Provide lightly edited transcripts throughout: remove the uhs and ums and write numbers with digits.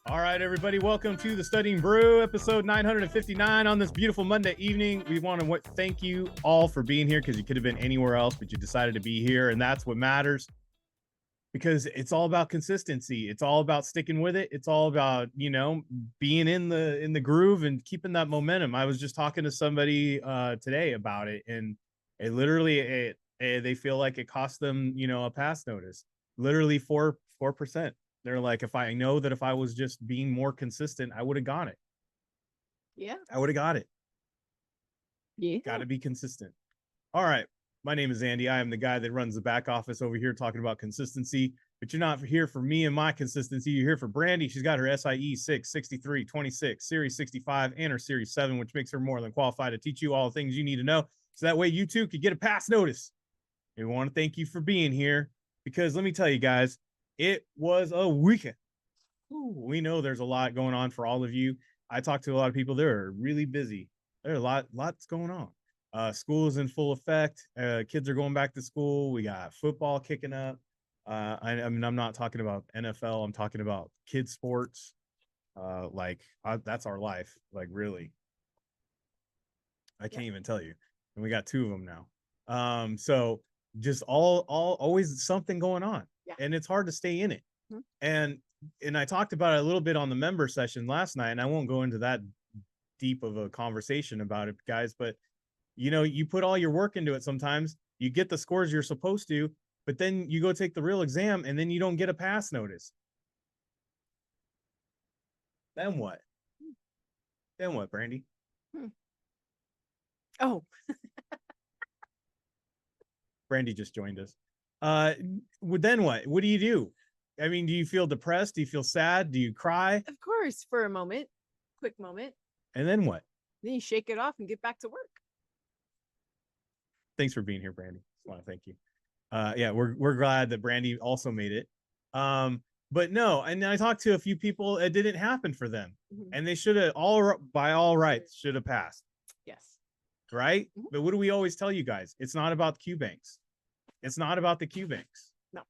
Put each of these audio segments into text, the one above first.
All right, everybody, welcome to the Studying Brew, episode 959 on this beautiful Monday evening. We want to thank you all for being here because you could have been anywhere else, but you decided to be here, and that's what matters because it's all about consistency. It's all about sticking with it. It's all about, being in the groove and keeping that momentum. I was just talking to somebody today about it, and it literally they feel like it cost them, a pass notice, literally 4%. They're like, if I know that if I was just being more consistent, I would have got it. Yeah. I would have got it. Yeah. Got to be consistent. All right. My name is Andy. I am the guy that runs the back office over here talking about consistency, but you're not here for me and my consistency. You're here for Brandi. She's got her SIE 6, 63, 26, Series 65, and her Series 7, which makes her more than qualified to teach you all the things you need to know. So that way you too could get a pass notice. And we want to thank you for being here because let me tell you guys, it was a weekend. Ooh, we know there's a lot going on for all of you. I talked to a lot of people. They're really busy. There's lots going on. School is in full effect. Kids are going back to school. We got football kicking up. I mean, I'm not talking about NFL. I'm talking about kids sports. That's our life. Like, really. I can't even tell you. And we got two of them now. So just always something going on. Yeah. And it's hard to stay in it. Mm-hmm. And I talked about it a little bit on the member session last night, and I won't go into that deep of a conversation about it, guys, but you put all your work into it. Sometimes you get the scores you're supposed to, but then you go take the real exam and then you don't get a pass notice. Then what? Then what, Brandi? Oh. Brandi just joined us. Then what? What do you do? I mean, do you feel depressed? Do you feel sad? Do you cry? Of course, for a moment. Quick moment. And then what? Then you shake it off and get back to work. Thanks for being here, Brandi. Just want to thank you. Yeah, we're glad that Brandi also made it. But no, and I talked to a few people. It didn't happen for them, and they should have by all rights should have passed. Yes. Right. But what do we always tell you guys? It's not about Q banks. It's not about the Q banks. No.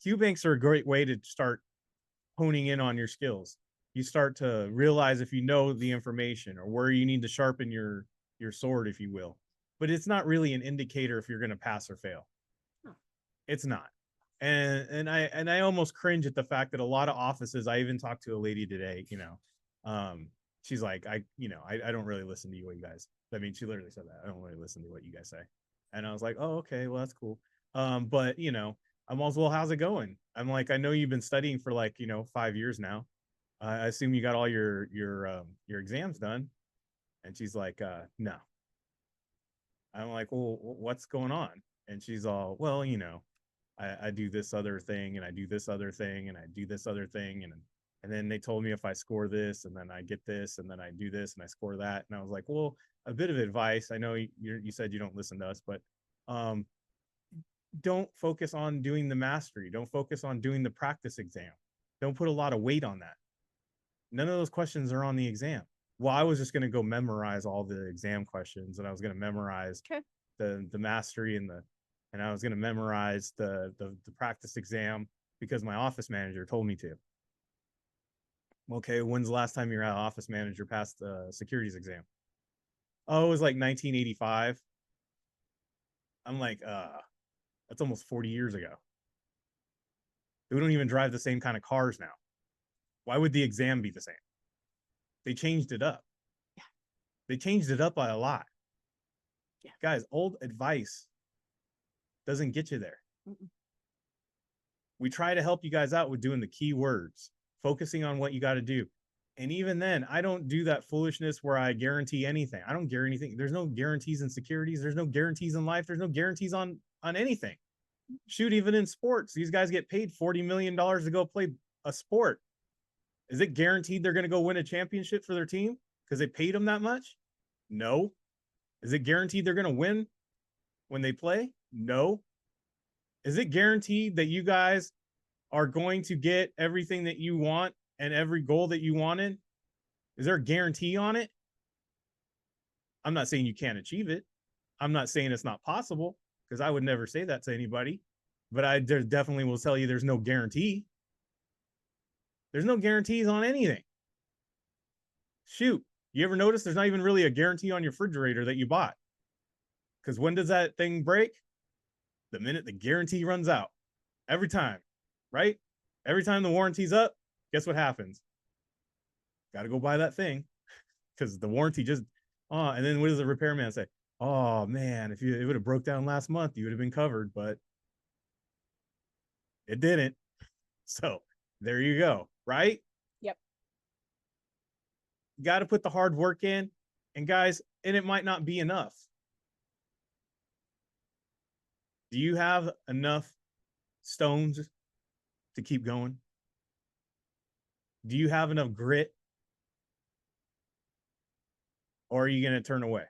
Q banks are a great way to start honing in on your skills. You start to realize if you know the information or where you need to sharpen your sword, if you will. But it's not really an indicator if you're going to pass or fail. No. It's not. And I almost cringe at the fact that a lot of offices, I even talked to a lady today, she's like, I don't really listen to you guys. I mean, she literally said that. I don't really listen to what you guys say. And I was like, oh, okay, well, that's cool. But I'm also, well, how's it going? I'm like, I know you've been studying for 5 years now. I assume you got all your exams done. And she's like, no. I'm like, well, what's going on? And she's all, well, I do this other thing and I do this other thing and I do this other thing. And then they told me if I score this and then I get this and then I do this and I score that. And I was like, well, a bit of advice. I know you said you don't listen to us, but don't focus on doing the mastery. Don't focus on doing the practice exam. Don't put a lot of weight on that. None of those questions are on the exam. Well, I was just going to go memorize all the exam questions and I was going to memorize the mastery and I was going to memorize the practice exam because my office manager told me to. Okay, when's the last time your office manager passed the securities exam? Oh, it was like 1985. I'm like, that's almost 40 years ago. We don't even drive the same kind of cars now. Why would the exam be the same? They changed it up. Yeah. They changed it up by a lot. Yeah. Guys, old advice doesn't get you there. Mm-mm. We try to help you guys out with doing the key words, focusing on what you got to do. And even then, I don't do that foolishness where I guarantee anything. I don't guarantee anything. There's no guarantees in securities. There's no guarantees in life. There's no guarantees on anything. Shoot, even in sports, these guys get paid $40 million to go play a sport. Is it guaranteed they're going to go win a championship for their team because they paid them that much? No. Is it guaranteed they're going to win when they play? No. Is it guaranteed that you guys are going to get everything that you want and every goal that you wanted? Is there a guarantee on it? I'm not saying you can't achieve it. I'm not saying it's not possible because I would never say that to anybody, but I definitely will tell you there's no guarantee. There's no guarantees on anything. Shoot, you ever notice there's not even really a guarantee on your refrigerator that you bought? Because when does that thing break? The minute the guarantee runs out. Every time, right? Every time the warranty's up, guess what happens? Got to go buy that thing because the warranty just, and then what does the repairman say? Oh man, if it would have broke down last month, you would have been covered, but it didn't. So there you go, right? Yep. Got to put the hard work in, and guys, and it might not be enough. Do you have enough stones to keep going? Do you have enough grit? Or are you going to turn away?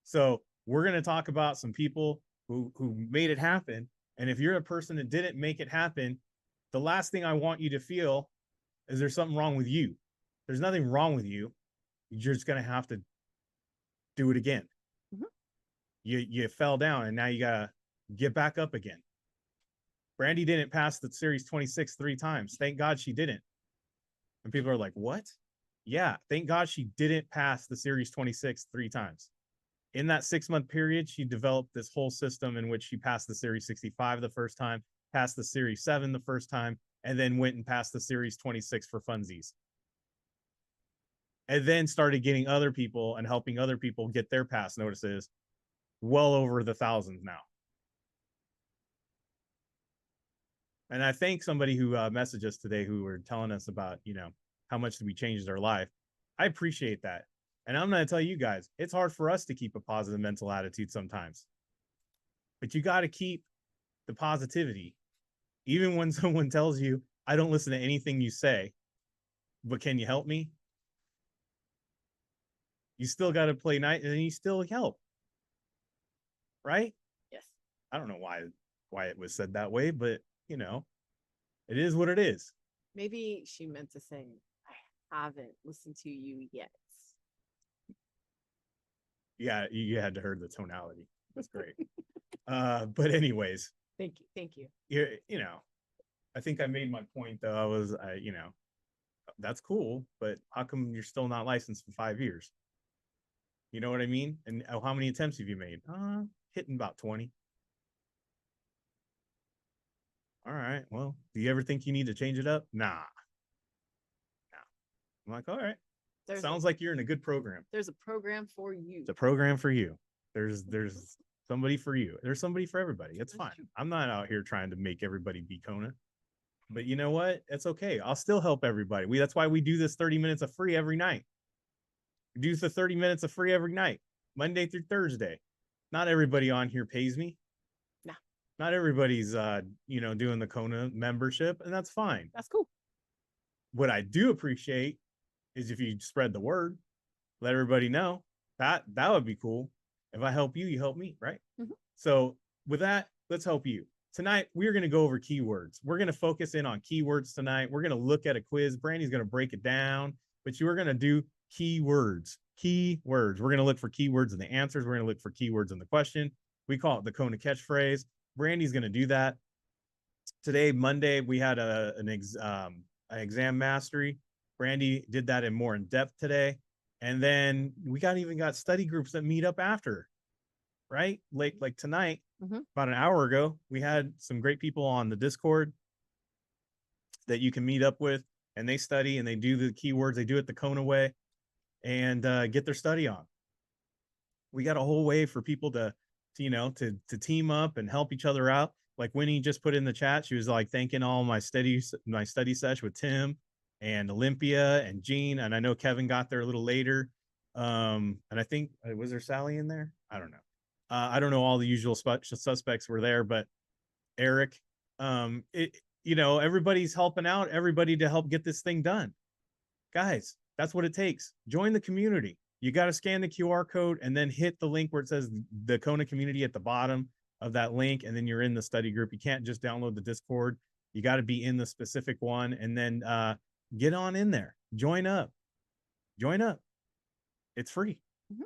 So we're going to talk about some people who made it happen. And if you're a person that didn't make it happen, the last thing I want you to feel is there's something wrong with you. There's nothing wrong with you. You're just going to have to do it again. Mm-hmm. You fell down and now you got to get back up again. Brandi didn't pass the Series 26 3 times. Thank God she didn't. And people are like, what? Yeah, thank God she didn't pass the Series 26 3 times. In that 6-month period, she developed this whole system in which she passed the Series 65 the first time, passed the Series 7 the first time, and then went and passed the Series 26 for funsies. And then started getting other people and helping other people get their pass notices well over the thousands now. And I thank somebody who messaged us today who were telling us about, how much we changed our life. I appreciate that. And I'm going to tell you guys, it's hard for us to keep a positive mental attitude sometimes. But you got to keep the positivity. Even when someone tells you, I don't listen to anything you say, but can you help me? You still got to play nice and you still help. Right? Yes. I don't know why it was said that way, but it is what it is. Maybe she meant to say, I haven't listened to you yet. Yeah, you had to hear the tonality. That's great. But anyways. Thank you. I think I made my point though. That's cool, but how come you're still not licensed for 5 years? You know what I mean? And how many attempts have you made? Hitting about 20. All right. Well, do you ever think you need to change it up? Nah. I'm like, all right. Sounds like you're in a good program. There's a program for you. It's a program for you. There's somebody for you. There's somebody for everybody. It's fine. True. I'm not out here trying to make everybody be Kona. But you know what? It's okay. I'll still help everybody. That's why we do this 30 minutes of free every night. We do the 30 minutes of free every night, Monday through Thursday. Not everybody on here pays me. No. Not everybody's doing the Kona membership, and that's fine. That's cool. What I do appreciate is if you spread the word, let everybody know. That would be cool. If I help you, you help me, right? Mm-hmm. So with that, let's help you. Tonight, we're going to go over keywords. We're going to focus in on keywords tonight. We're going to look at a quiz. Brandi's going to break it down, but you are going to do keywords. We're going to look for keywords in the answers. We're going to look for keywords in the question. We call it the Kona Catchphrase. Brandi's going to do that. Today, Monday, we had an exam mastery. Brandi did that in more in depth today. And then we even got study groups that meet up after, right? Like tonight, about an hour ago, we had some great people on the Discord that you can meet up with, and they study and they do the keywords. They do it the Kona way and get their study on. We got a whole way for people to team up and help each other out. Like Winnie just put in the chat, she was like thanking all my study sesh with Tim and Olympia and Jean, and I know Kevin got there a little later. And I think was there Sally in there? I don't know. I don't know all the usual suspects were there, but Eric, everybody's helping out everybody to help get this thing done. Guys, that's what it takes. Join the community. You got to scan the QR code and then hit the link where it says the Kona community at the bottom of that link, and then you're in the study group. You can't just download the Discord. You got to be in the specific one, and then get on in there. Join up. It's free. Mm-hmm.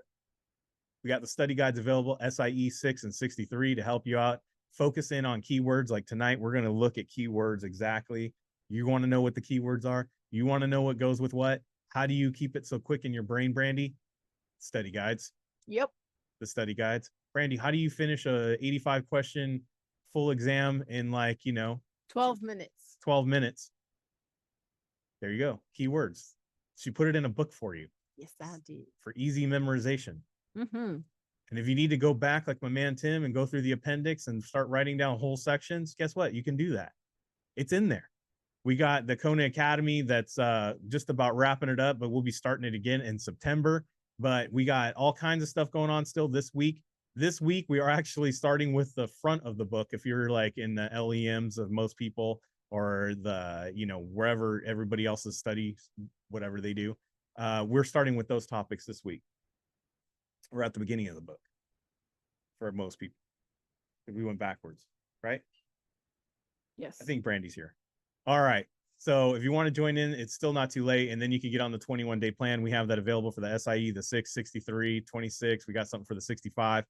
We got the study guides available, SIE 6 and 63, to help you out. Focus in on keywords. Like tonight, we're going to look at keywords exactly. You want to know what the keywords are? You want to know what goes with what? How do you keep it so quick in your brain, Brandi? Study guides. Yep. The study guides. Brandi, how do you finish a 85 question full exam in 12 minutes. 12 minutes? There you go. Keywords. She put it in a book for you. Yes, I did. For easy memorization. Mm-hmm. And if you need to go back like my man Tim and go through the appendix and start writing down whole sections, guess what? You can do that. It's in there. We got the Kona Academy that's just about wrapping it up, but we'll be starting it again in September. But we got all kinds of stuff going on still this week. This week, we are actually starting with the front of the book. If you're like in the LEMs of most people or the, wherever everybody else's studies, whatever they do, we're starting with those topics this week. We're at the beginning of the book for most people. We went backwards, right? Yes. I think Brandi's here. All right. So if you want to join in, it's still not too late. And then you can get on the 21-day plan. We have that available for the SIE, the 6, 63, 26. We got something for the 65.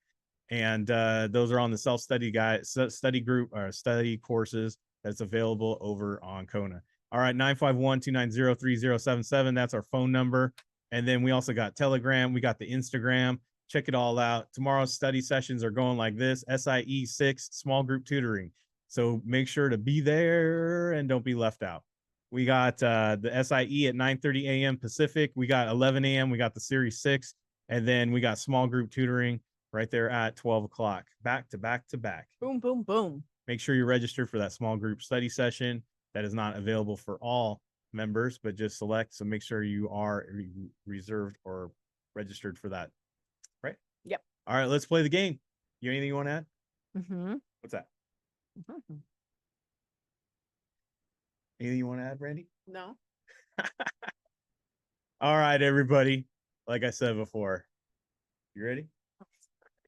And those are on the self-study study group or study courses that's available over on Kona. All right. 951-290-3077. That's our phone number. And then we also got Telegram. We got the Instagram. Check it all out. Tomorrow's study sessions are going like this: SIE 6, small group tutoring. So make sure to be there and don't be left out. We got the SIE at 9:30 a.m. Pacific. We got 11 a.m. We got the Series 6. And then we got small group tutoring right there at 12 o'clock. Back to back to back. Boom, boom, boom. Make sure you're registered for that small group study session. That is not available for all members, but just select. So make sure you are reserved or registered for that. Right? Yep. All right, let's play the game. You anything you want to add? Mm-hmm. What's that? Mm-hmm. Anything you want to add, Brandi? No. All right, everybody. Like I said before, you ready?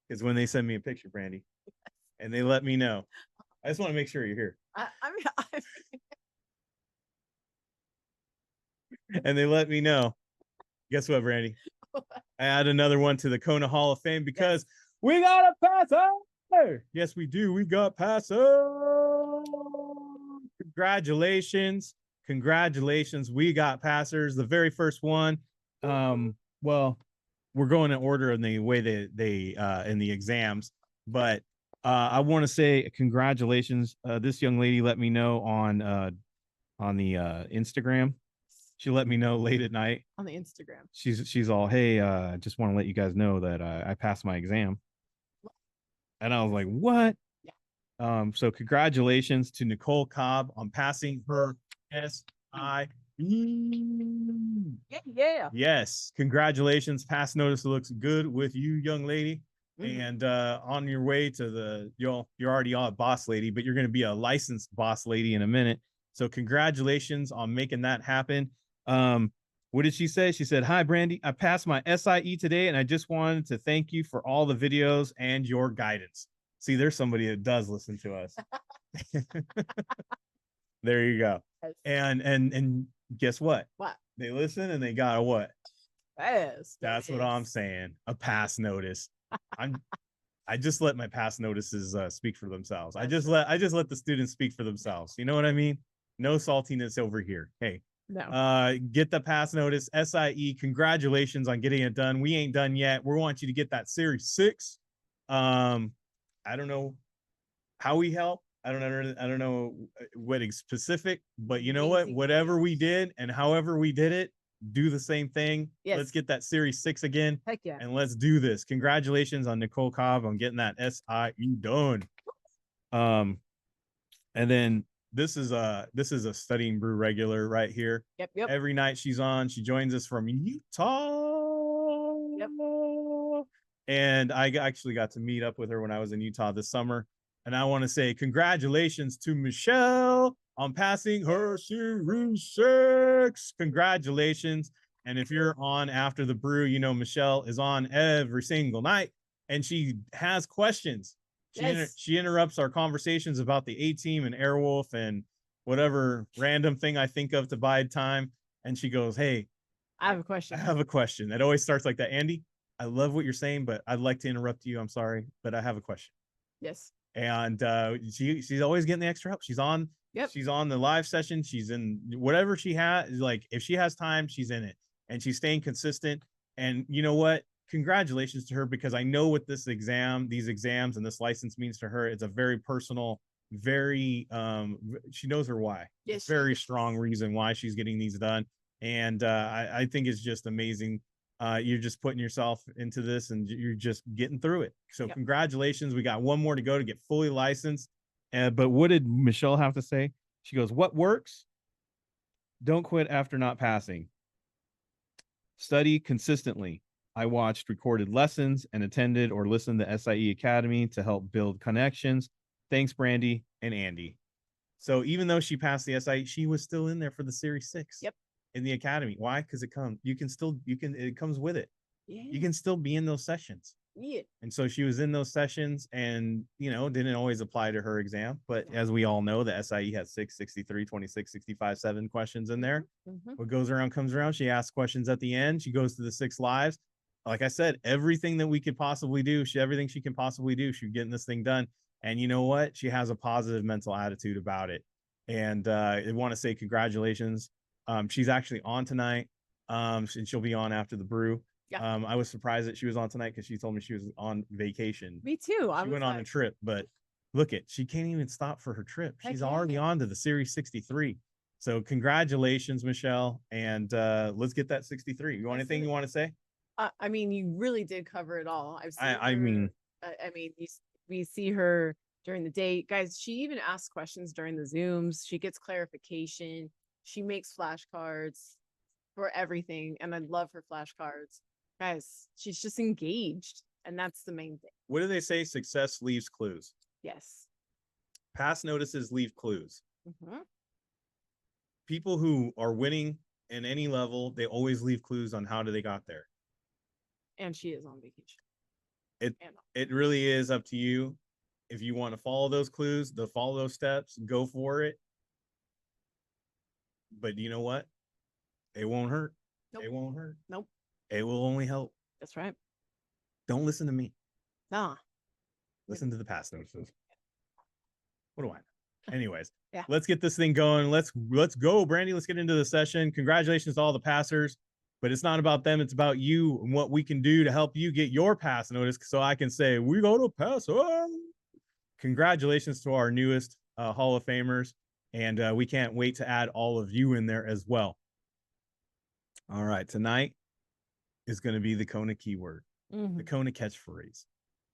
Because when they send me a picture, Brandi, and they let me know, I just want to make sure you're here. I mean, And they let me know. Guess what, Brandi? I add another one to the Kona Hall of Fame because we got a passer. Yes, we do. We got passer. Congratulations. Congratulations. We got passers. The very first one. Well, we're going in order in the way that they in the exams, but I want to say congratulations. This young lady let me know on the Instagram. She let me know late at night on the Instagram. She's all, hey, just want to let you guys know that I passed my exam. And I was like, what? Yeah. So congratulations to Nicole Cobb on passing her SIE. Yeah. Yes, congratulations. Pass notice looks good with you, young lady. Mm-hmm. And on your way to you're already a boss lady, but you're going to be a licensed boss lady in a minute. So congratulations on making that happen. What did she say? She said, hi, Brandi. I passed my SIE today, and I just wanted to thank you for all the videos and your guidance. See, there's somebody that does listen to us. There you go. Yes. And guess what? What? They listen and they got a what? Pass. That's what I'm saying. A pass notice. I just let my pass notices speak for themselves. I just let the students speak for themselves. You know what I mean? No saltiness over here. Hey, no. Get the pass notice. SIE, congratulations on getting it done. We ain't done yet. We want you to get that Series 6. I don't know how we help. I don't know what is specific, but you know what? Whatever we did and however we did it, do the same thing. Yes. Let's get that Series 6 again. Heck yeah. And let's do this. Congratulations on Nicole Cobb on getting that SIE done. And then this is a Studying Brew regular right here. Yep. Every night she's on. She joins us from Utah. Yep. And I actually got to meet up with her when I was in Utah this summer. And I want to say congratulations to Michelle on passing her Series 6. Congratulations. And if you're on after the brew, you know Michelle is on every single night and she has questions. She interrupts our conversations about the A-Team and Airwolf and whatever random thing I think of to bide time. And she goes, hey, I have a question. I have a question. It always starts like that. Andy, I love what you're saying, but I'd like to interrupt you. I'm sorry, but I have a question. Yes. And she's always getting the extra help. She's on Yep. She's on the live session. She's in whatever she has. Like if she has time, she's in it, and she's staying consistent. And you know what? Congratulations to her, because I know what these exams and this license means to her. It's a very personal, very she knows her why. Yes, Very strong reason why she's getting these done. And I think it's just amazing. You're just putting yourself into this and you're just getting through it. So congratulations. We got one more to go to get fully licensed. But what did Michelle have to say? She goes, what works? Don't quit after not passing. Study consistently. I watched recorded lessons and attended or listened to SIE Academy to help build connections. Thanks, Brandi and Andy. So even though she passed the SIE, she was still in there for the Series 6. Yep. In the Academy. Why? Because it comes with it. Yeah. You can still be in those sessions. Yeah. And so she was in those sessions and, didn't always apply to her exam. But as we all know, the SIE has 6, 63, 26, 65, 7 questions in there. What goes around comes around. She asks questions at the end. She goes to the 6 lives. Like I said, everything that we could possibly do, everything she can possibly do, she's getting this thing done. And you know what? She has a positive mental attitude about it. And I want to say congratulations. She's actually on tonight. And she'll be on after the brew. Yeah. I was surprised that she was on tonight because she told me she was on vacation. Me too. She went on a trip, but look she can't even stop for her trip. She's already on to the Series 63. So congratulations, Michelle. And let's get that 63. You want anything you want to say? I mean, you really did cover it all. I've seen we see her during the day. Guys, she even asks questions during the Zooms. She gets clarification. She makes flashcards for everything. And I love her flashcards. Guys, she's just engaged. And that's the main thing. What do they say? Success leaves clues. Yes. Past notices leave clues. People who are winning in any level, they always leave clues on how they got there. And she is on vacation. It really is up to you. If you want to follow those clues, follow those steps, go for it. But you know what? It won't hurt. Nope. It won't hurt. Nope. It will only help. That's right. Don't listen to me. Nah. Listen to the past notices. What do I know? Anyways, yeah. Let's get this thing going. Let's go, Brandi. Let's get into the session. Congratulations to all the passers. But it's not about them. It's about you and what we can do to help you get your pass notice. So I can say, we go to pass. Congratulations to our newest Hall of Famers. And we can't wait to add all of you in there as well. All right. Tonight is going to be the Kona keyword, the Kona catchphrase.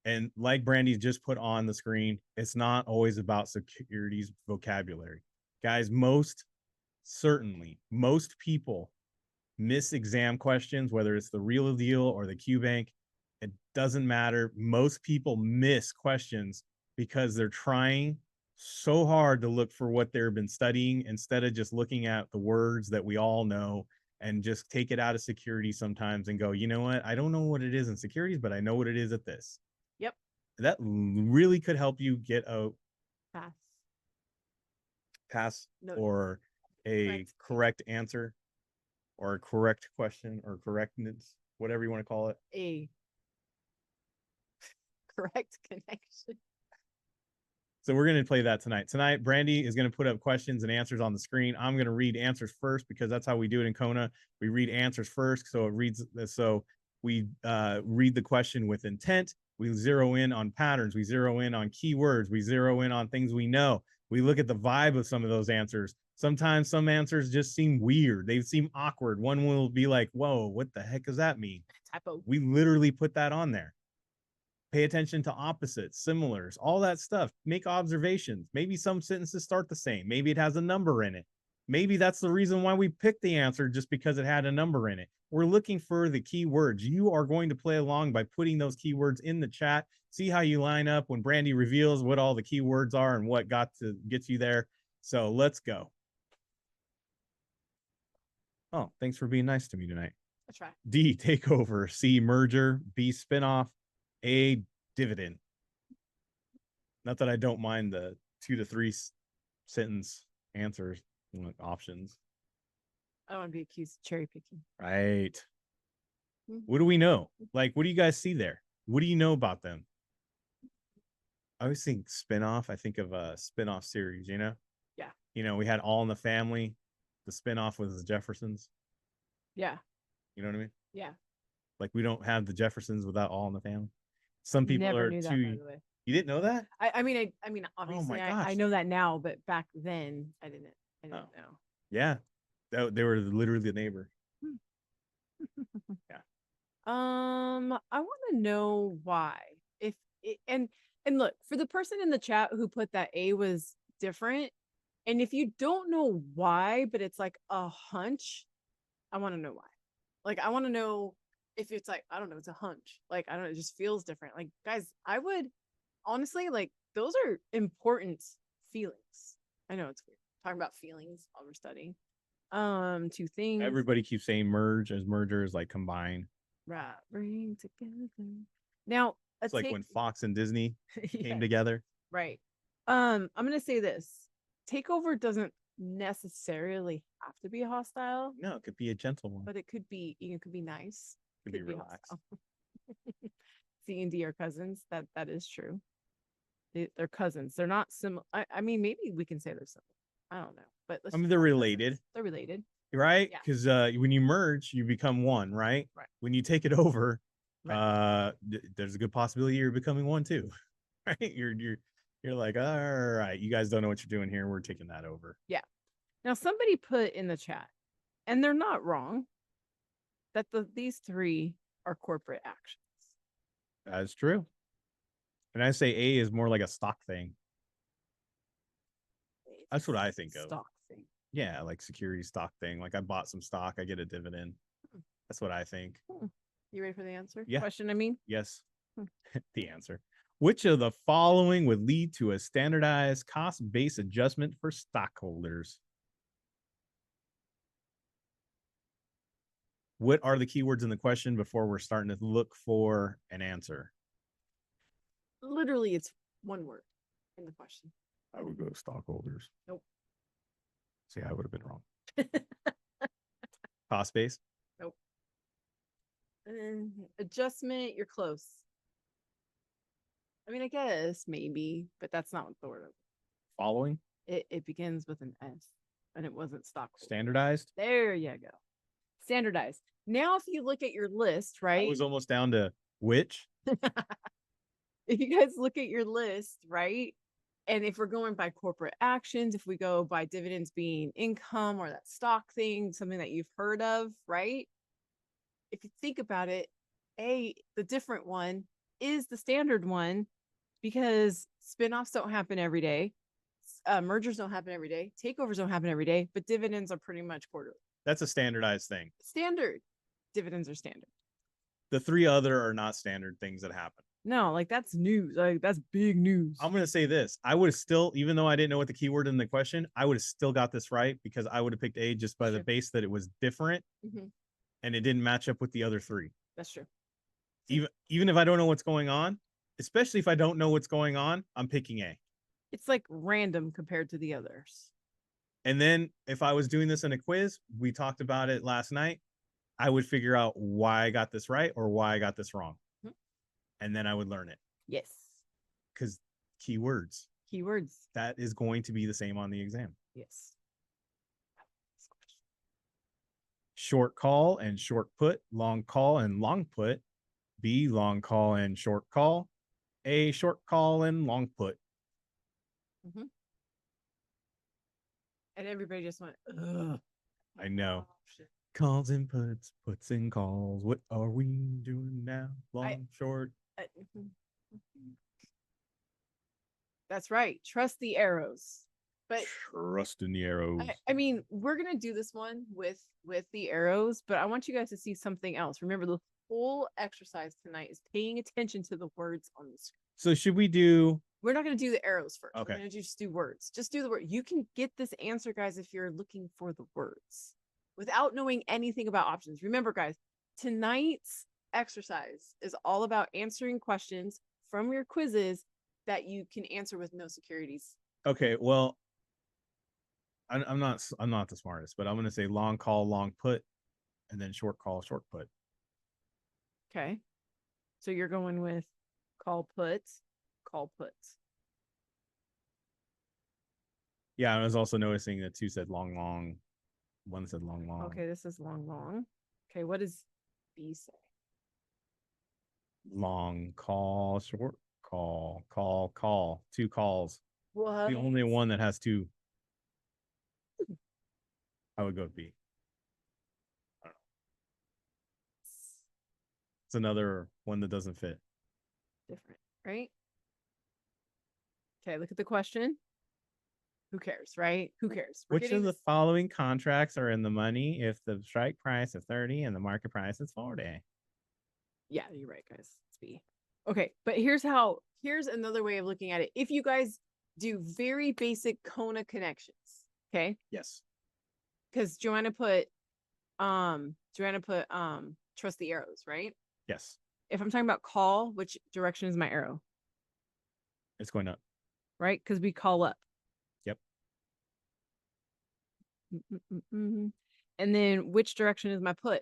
And like Brandi just put on the screen, it's not always about securities vocabulary. Guys, most people miss exam questions, whether it's the real deal or the QBank. It doesn't matter. Most people miss questions because they're trying so hard to look for what they've been studying instead of just looking at the words that we all know and just take it out of security sometimes and go, you know what? I don't know what it is in securities, but I know what it is at this. Yep. That really could help you get a pass or a correct answer or a correct question or correctness, whatever you want to call it. A correct connection. So we're going to play that tonight. Tonight, Brandi is going to put up questions and answers on the screen. I'm going to read answers first because that's how we do it in Kona. We read answers first. So we read the question with intent. We zero in on patterns. We zero in on keywords. We zero in on things we know. We look at the vibe of some of those answers. Sometimes some answers just seem weird. They seem awkward. One will be like, whoa, what the heck does that mean? Typo. We literally put that on there. Pay attention to opposites, similars, all that stuff. Make observations. Maybe some sentences start the same. Maybe it has a number in it. Maybe that's the reason why we picked the answer, just because it had a number in it. We're looking for the keywords. You are going to play along by putting those keywords in the chat. See how you line up when Brandi reveals what all the keywords are and what got to get you there. So let's go. Oh, thanks for being nice to me tonight. That's right. D, takeover. C, merger. B, spinoff. A, dividend. Not that I don't mind the 2 to 3 sentence answers, options. I don't want to be accused of cherry picking. Right. What do we know? Like, what do you guys see there? What do you know about them? I always think spinoff. I think of a spinoff series, you know? Yeah. You know, we had All in the Family. The spinoff was the Jeffersons. Yeah. You know what I mean? Yeah. Like we don't have the Jeffersons without All in the Family. Some people Never are knew that, too. by the way. You didn't know that? I mean, obviously, I gosh. know that now, but back then, I didn't know. Yeah, they were literally the neighbor. Yeah. I want to know why. If it, and look, for the person in the chat who put that A was different, and if you don't know why, but it's like a hunch, I want to know why. Like, I want to know if it's like, I don't know, it's a hunch. Like, I don't know, it just feels different. Like, guys, I would honestly, like, those are important feelings. I know it's weird talking about feelings while we're studying. Two things. Everybody keeps saying merge as mergers, like combine. Right, bring together. Now, it's like when Fox and Disney came together. Right. I'm gonna say this: takeover doesn't necessarily have to be hostile. No, it could be a gentle one, but it could be nice. It could be relaxed. C&D are cousins. That is true. They're cousins. They're not similar. I mean, maybe we can say they're similar. I don't know, but I mean, they're related. Cousins. They're related, right? Because when you merge, you become one, right? Right. When you take it over, there's a good possibility you're becoming one too, right? You're like, all right, you guys don't know what you're doing here. We're taking that over. Yeah. Now somebody put in the chat, and they're not wrong, that these three are corporate actions. That's true. And I say A is more like a stock thing. That's what I think of. Stock thing. Yeah, like security stock thing. Like I bought some stock, I get a dividend. That's what I think. You ready for the answer? Yeah. Question, I mean? Yes. The answer. Which of the following would lead to a standardized cost-based adjustment for stockholders? What are the keywords in the question before we're starting to look for an answer? Literally, it's one word in the question. I would go stockholders. Nope. See, I would have been wrong. Cost base? Nope. Adjustment, you're close. I mean, I guess maybe, but that's not what the word is. Following? It begins with an S, and it wasn't stockholder. Standardized? There you go. Standardized. Now, if you look at your list, right? I was almost down to which. If you guys look at your list, right? And if we're going by corporate actions, if we go by dividends being income or that stock thing, something that you've heard of, right? If you think about it, the different one is the standard one because spinoffs don't happen every day. Mergers don't happen every day. Takeovers don't happen every day, but dividends are pretty much quarterly. That's a standardized thing. Standard. Dividends are standard. The three other are not standard things that happen. No, like that's news. Like that's big news. I'm going to say this. I would have still, even though I didn't know what the keyword in the question, I would have still got this right because I would have picked A just by the base that it was different and it didn't match up with the other three. That's true. Even if I don't know what's going on, especially if I don't know what's going on, I'm picking A. It's like random compared to the others. And then if I was doing this in a quiz, we talked about it last night, I would figure out why I got this right or why I got this wrong. And then I would learn it. Yes. Because keywords. Keywords. That is going to be the same on the exam. Yes. Short call and short put, long call and long put. B, long call and short call. A, short call and long put. And everybody just went, ugh. I know. Calls and puts and calls. What are we doing now? Long, short. That's right. Trust the arrows. But trust in the arrows. I mean, we're gonna do this one with the arrows, but I want you guys to see something else. Remember, the whole exercise tonight is paying attention to the words on the screen. So should we do? We're not going to do the arrows first. Okay. We're going to just do words. Just do the word. You can get this answer, guys, if you're looking for the words without knowing anything about options. Remember, guys, tonight's exercise is all about answering questions from your quizzes that you can answer with no securities. Okay. Well, I'm not the smartest, but I'm going to say long call, long put, and then short call, short put. Okay. So you're going with call put. Call put. Yeah, I was also noticing that two said long, long. One said long, long. Okay, this is long, long. Okay, what does B say? Long call, short call, call, call. Two calls. What? The only one that has two. I would go with B. I don't know. It's another one that doesn't fit. Different, right? Okay, look at the question. Who cares, right? Who cares? Which of the following contracts are in the money if the strike price is 30 and the market price is 40? Yeah, you're right, guys. It's B. Okay, but here's another way of looking at it. If you guys do very basic Kona connections, okay? Yes. Because Joanna put trust the arrows, right? Yes. If I'm talking about call, which direction is my arrow? It's going up. Right? Because we call up. Yep. And then which direction is my put?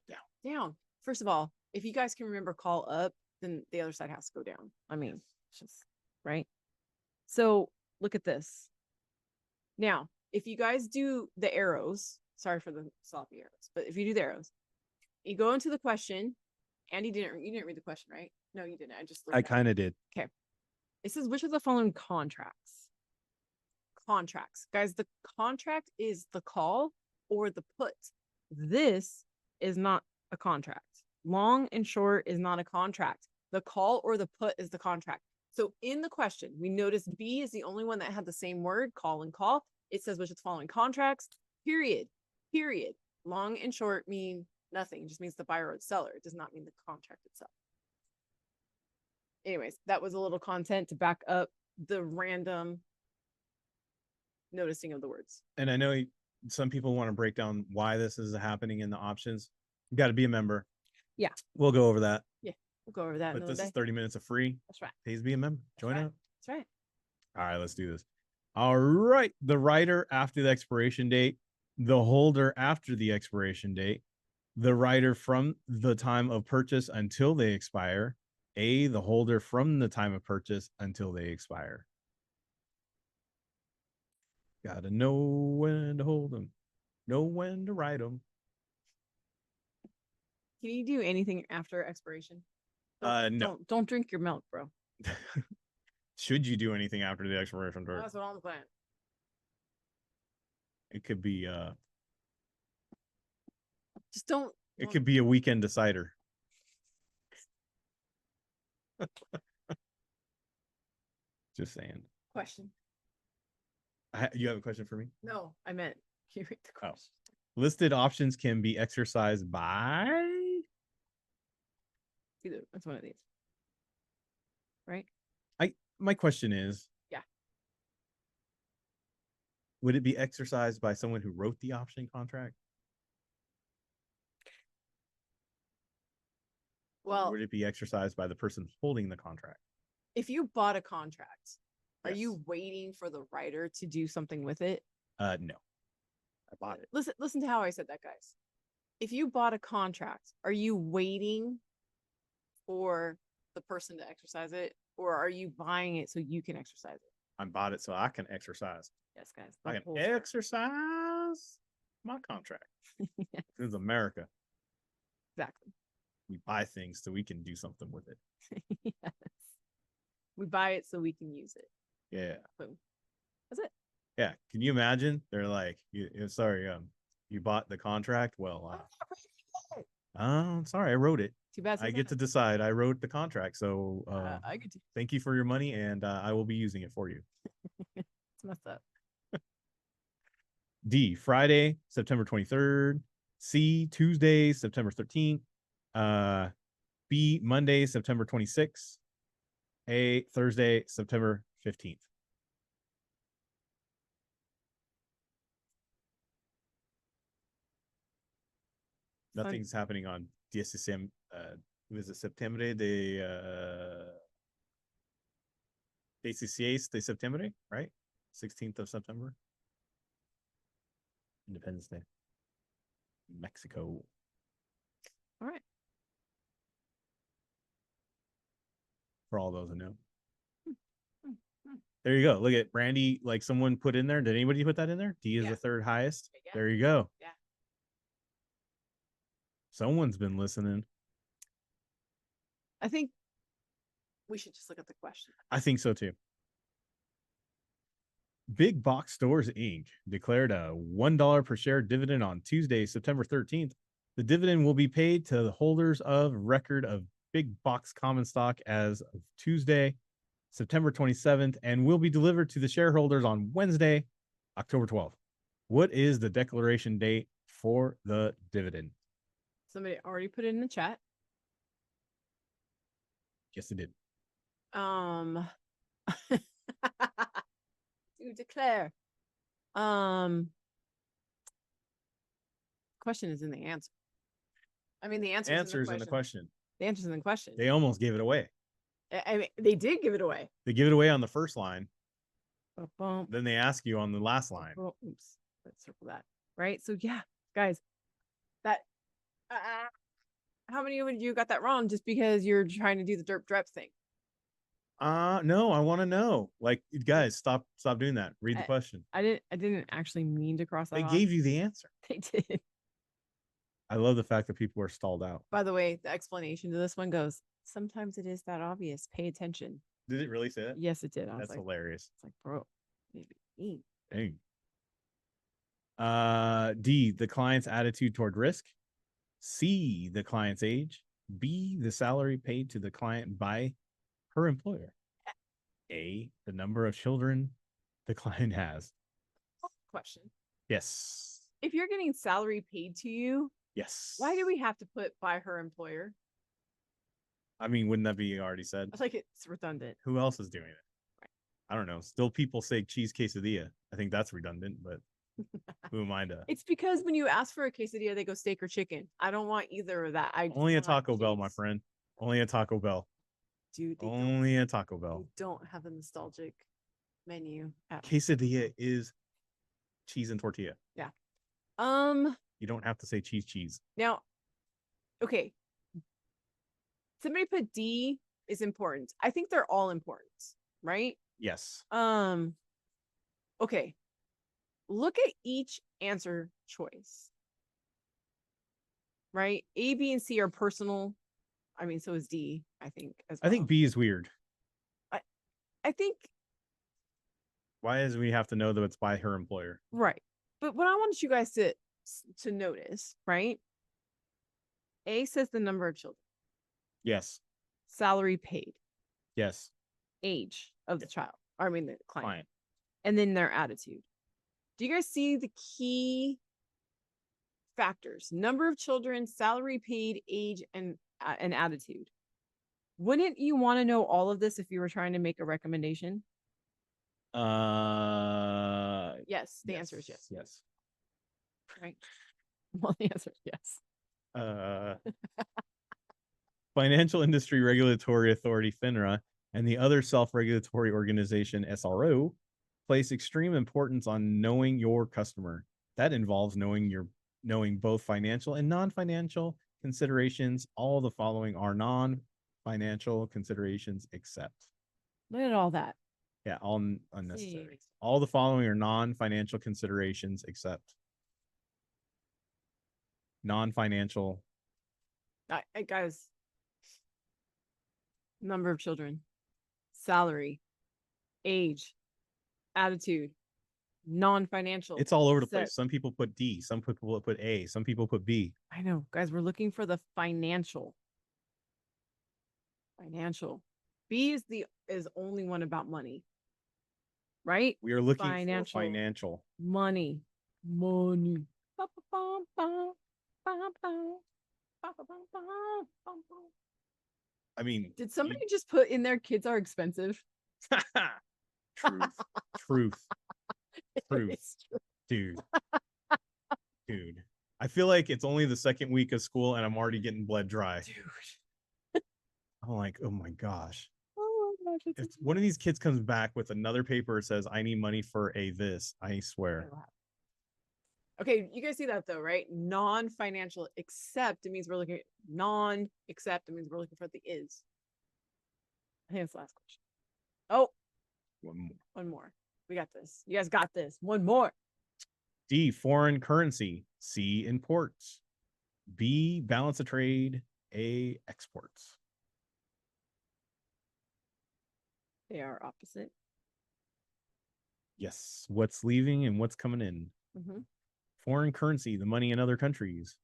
Down. Down. First of all, if you guys can remember call up, then the other side has to go down. I mean, it's just right. So look at this. Now, if you guys do the arrows, sorry for the sloppy arrows, but if you do the arrows, you go into the question. Andy you didn't read the question, right? No, you didn't. I kind of did. Okay. It says, which of the following contracts? Contracts. Guys, the contract is the call or the put. This is not a contract. Long and short is not a contract. The call or the put is the contract. So in the question, we noticed B is the only one that had the same word, call and call. It says which of the following contracts, period. Long and short mean nothing. It just means the buyer or the seller. It does not mean the contract itself. Anyways, that was a little content to back up the random noticing of the words. And I know some people want to break down why this is happening in the options. You got to be a member. Yeah. We'll go over that. Yeah. We'll go over that. But this is 30 minutes of free. That's right. Please be a member. Join up. That's right. All right, let's do this. All right. The writer after the expiration date, the holder after the expiration date, the writer from the time of purchase until they expire, the holder from the time of purchase until they expire. Gotta know when to hold them, know when to write them. Can you do anything after expiration? No. Don't drink your milk, bro. Should you do anything after the expiration date? That's what I'm saying. It could be just don't. It could be a weekend decider. Just saying. Question. You have a question for me? No, I meant can you read the question? Listed options can be exercised by either. That's one of these. Right? My question is, yeah, would it be exercised by someone who wrote the option contract? Well, or would it be exercised by the person holding the contract? If you bought a contract, are you waiting for the writer to do something with it? No. I bought it. Listen to how I said that, guys. If you bought a contract, are you waiting for the person to exercise it, or are you buying it so you can exercise it? I bought it so I can exercise. Yes, guys. I can exercise my contract. Yes. This is America. Exactly. We buy things so we can do something with it. Yes. We buy it so we can use it. Yeah. Boom. That's it. Yeah. Can you imagine? They're like, you bought the contract? Well, sorry, I wrote it. Too bad. I get to decide. I wrote the contract. So I get to. Thank you for your money, and I will be using it for you. It's messed up. D, Friday, September 23rd. C, Tuesday, September 13th. B, Monday, September 26th. A, Thursday, September 15th. Nothing's happening on 16, was it Septembre de 16 de Septembre, right? 16th of September. Independence Day. Mexico. All right. For all those who know. There you go. Look at Brandi. Like someone put in there. Did anybody put that in there? D is Yeah. the third highest. Yeah. There you go. Yeah. Someone's been listening. I think we should just look at the question. I think so too. Big Box Stores Inc. declared a $1 per share dividend on Tuesday, September 13th. The dividend will be paid to the holders of record of Big Box common stock as of Tuesday, September 27th, and will be delivered to the shareholders on Wednesday, October 12th. What is the declaration date for the dividend? Somebody already put it in the chat. Yes, it did. To declare. Question is in the answer. I mean, the answer is in the question. The answer's in the question. They almost gave it away. I mean, they did give it away. They give it away on the first line. Boom. Then they ask you on the last line. Oops. Let's circle that. Right. So yeah, guys, that how many of you got that wrong just because you're trying to do the derp drep thing? No, I want to know. Like, guys, stop doing that. Read the question. I didn't actually mean to cross that They off. gave you the answer. They did. I love the fact that people are stalled out. By the way, the explanation to this one goes, sometimes it is that obvious. Pay attention. Did it really say that? Yes, it did. That's hilarious. It's like, bro, maybe. Dang. D, the client's attitude toward risk. C, the client's age. B, the salary paid to the client by her employer. A, the number of children the client has. Question. Yes. If you're getting salary paid to you, yes. Why do we have to put by her employer? I mean, wouldn't that be already said? I feel like it's redundant. Who else is doing it? Right. I don't know. Still people say cheese quesadilla. I think that's redundant, but who am I to? It's because when you ask for a quesadilla, they go steak or chicken. I don't want either of that. Only a Taco Bell, my friend. Only a Taco Bell. Dude, only a Taco Bell. They don't have a nostalgic menu. Quesadilla is cheese and tortilla. Yeah. You don't have to say cheese. Now, okay. Somebody put D is important. I think they're all important, right? Yes. Okay. Look at each answer choice. Right? A, B, and C are personal. I mean, so is D, I think, as well. I think B is weird. I think. Why does we have to know that it's by her employer? Right. But what I wanted you guys to notice, right? A says the number of children. Yes. Salary paid. Yes. Age of the child. Or I mean the client. And then their attitude. Do you guys see the key factors? Number of children, salary paid, age, and attitude. Wouldn't you want to know all of this if you were trying to make a recommendation? Yes. The answer is yes. Yes. Right. Well, the answer is yes. Financial Industry Regulatory Authority, FINRA, and the other self-regulatory organization, SRO, place extreme importance on knowing your customer. That involves knowing both financial and non-financial considerations. All the following are non-financial considerations except. Look at all that. Yeah, all unnecessary. All the following are non-financial considerations except non-financial. Guys, number of children, salary, age, attitude, non-financial. It's all over the place. Some people put D, some people put A, some people put B. I know, guys, we're looking for the financial. B is only one about money. Right? We are looking for financial. Money. I mean, did somebody just put in there kids are expensive? Truth. Dude. I feel like it's only the second week of school and I'm already getting bled dry. Dude. I'm like, oh my gosh. If one of these kids comes back with another paper that says I need money for this, I swear. Okay, you guys see that though, right? Non-financial except it means we're looking at non-except it means we're looking for the is. I think that's the last question. Oh, One more. One more. We got this. You guys got this. One more. D, foreign currency. C, imports. B, balance of trade. A, exports. They are opposite. Yes. What's leaving and what's coming in? Mm-hmm. Foreign currency, the money in other countries.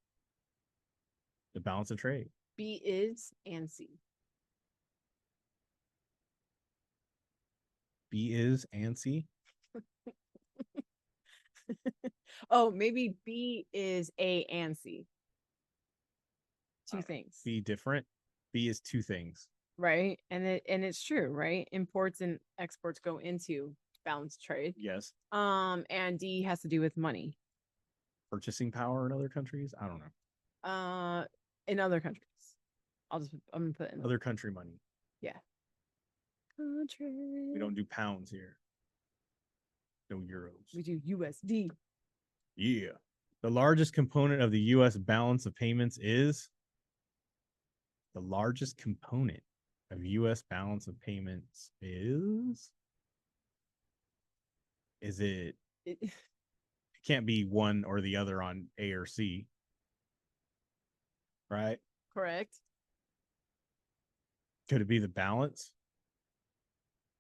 The balance of trade. B is and C. B is and C. Oh, maybe B is A and C. Two things. B different. B is two things. Right. And it's true, right? Imports and exports go into balance trade. Yes. And D has to do with money. Purchasing power in other countries. I don't know. In other countries. I'm gonna put in Other country money. Yeah. Country. We don't do pounds here. No euros. We do USD. Yeah. The largest component of the U.S. balance of payments is the largest component of U.S. balance of payments is it? It can't be one or the other on A or C, right? Correct. Could it be the balance?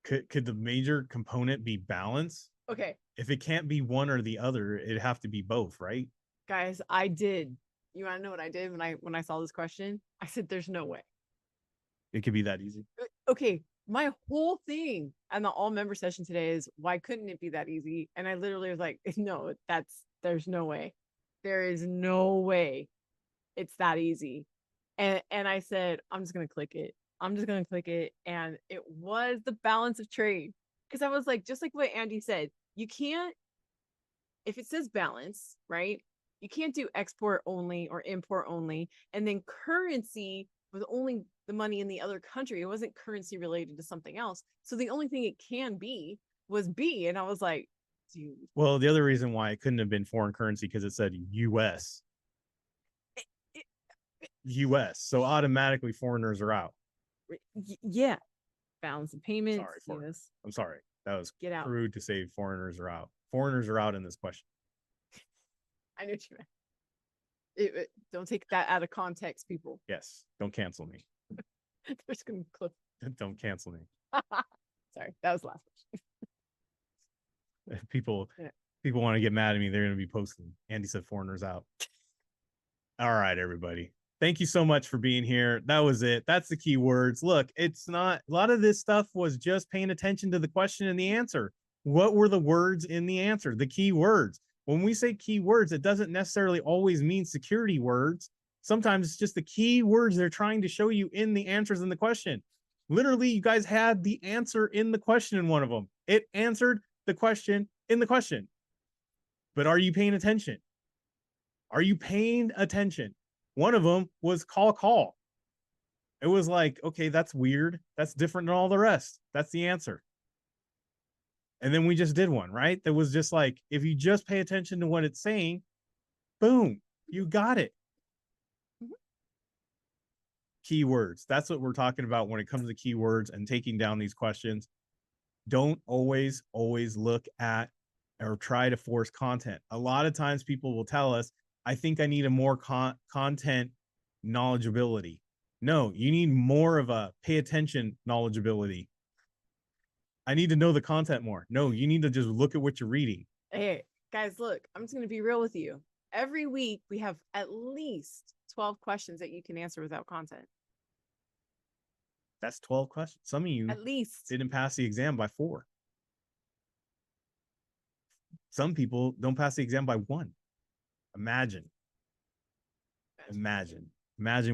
Could the major component be balance? Okay. If it can't be one or the other, it'd have to be both, right? Guys, you want to know what I did when I saw this question? I said, there's no way. It could be that easy. Okay. My whole thing on the all member session today is why couldn't it be that easy? And I literally was like, no, there's no way. There is no way it's that easy. And I said, I'm just going to click it. I'm just going to click it. And it was the balance of trade. Because I was like, just like what Andy said, you can't, if it says balance, right? You can't do export only or import only. And then currency was only the money in the other country. It wasn't currency related to something else. So the only thing it can be was B. And I was like, dude. Well, the other reason why it couldn't have been foreign currency because it said US. US. So automatically foreigners are out. Yeah. Balance of payments. Sorry, yes. I'm sorry. That was Get out. crude to say foreigners are out. Foreigners are out in this question. I knew what you meant. Don't take that out of context, people. Yes. Don't cancel me. They're just gonna clip. Don't cancel me. Sorry, that was the last question. If people want to get mad at me, they're going to be posting. Andy said foreigners out. All right, everybody. Thank you so much for being here. That was it. That's the key words. Look, it's not a lot of this stuff was just paying attention to the question and the answer. What were the words in the answer? The key words. When we say key words, it doesn't necessarily always mean security words. Sometimes it's just the key words they're trying to show you in the answers in the question. Literally, you guys had the answer in the question in one of them. It answered the question in the question. But are you paying attention? Are you paying attention? One of them was call. It was like, okay, that's weird. That's different than all the rest. That's the answer. And then we just did one, right? That was just like, if you just pay attention to what it's saying, boom, you got it. Keywords. That's what we're talking about when it comes to keywords and taking down these questions. Don't always look at or try to force content. A lot of times people will tell us, I think I need a more content knowledgeability. No, you need more of a pay attention knowledgeability. I need to know the content more. No, you need to just look at what you're reading. Hey, guys, look, I'm just going to be real with you. Every week we have at least 12 questions that you can answer without content. That's 12 questions. Some of you at least didn't pass the exam by 4. Some people don't pass the exam by 1. Imagine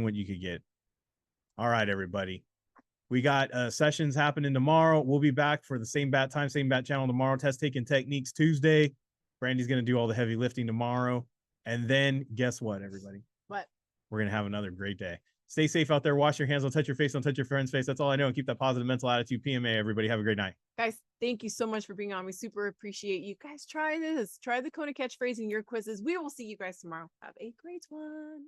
what you could get. All right, everybody. We got sessions happening tomorrow. We'll be back for the same bat time, same bat channel tomorrow. Test taking techniques Tuesday. Brandy's going to do all the heavy lifting tomorrow. And then guess what, everybody? What? We're going to have another great day. Stay safe out there. Wash your hands. Don't touch your face. Don't touch your friend's face. That's all I know. And keep that positive mental attitude. PMA, everybody. Have a great night. Guys, thank you so much for being on. We super appreciate you. Guys, try this. Try the Kona Catchphrase in your quizzes. We will see you guys tomorrow. Have a great one.